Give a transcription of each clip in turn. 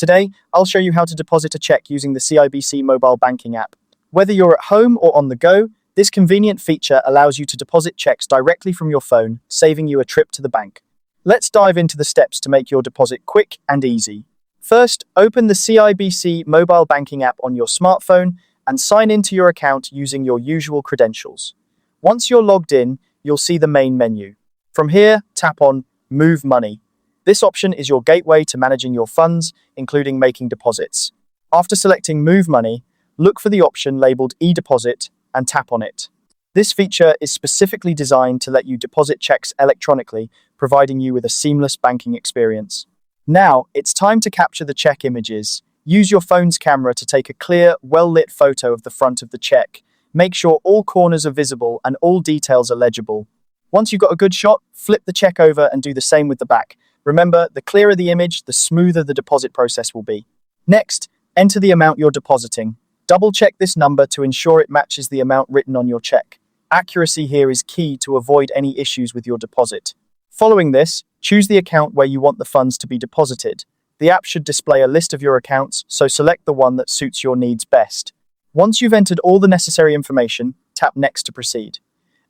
Today, I'll show you how to deposit a check using the CIBC mobile banking app. Whether you're at home or on the go, this convenient feature allows you to deposit checks directly from your phone, saving you a trip to the bank. Let's dive into the steps to make your deposit quick and easy. First, open the CIBC mobile banking app on your smartphone and sign into your account using your usual credentials. Once you're logged in, you'll see the main menu. From here, tap on Move Money. This option is your gateway to managing your funds, including making deposits. After selecting Move Money, look for the option labeled e-deposit and tap on it. This feature is specifically designed to let you deposit checks electronically, providing you with a seamless banking experience. Now, it's time to capture the check images. Use your phone's camera to take a clear, well-lit photo of the front of the check. Make sure all corners are visible and all details are legible. Once you've got a good shot, flip the check over and do the same with the back. Remember, the clearer the image, the smoother the deposit process will be. Next, enter the amount you're depositing. Double-check this number to ensure it matches the amount written on your check. Accuracy here is key to avoid any issues with your deposit. Following this, choose the account where you want the funds to be deposited. The app should display a list of your accounts, so select the one that suits your needs best. Once you've entered all the necessary information, tap Next to proceed.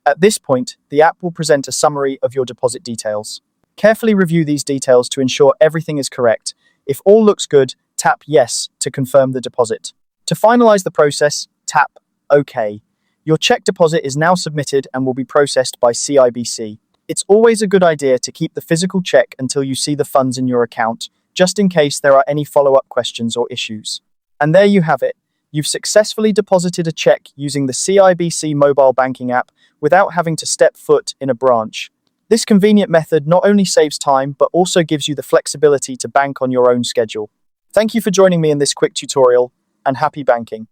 At this point, the app will present a summary of your deposit details. Carefully review these details to ensure everything is correct. If all looks good, tap Yes to confirm the deposit. To finalize the process, tap OK. Your check deposit is now submitted and will be processed by CIBC. It's always a good idea to keep the physical check until you see the funds in your account, just in case there are any follow-up questions or issues. And there you have it. You've successfully deposited a check using the CIBC mobile banking app without having to step foot in a branch. This convenient method not only saves time, but also gives you the flexibility to bank on your own schedule. Thank you for joining me in this quick tutorial, and happy banking.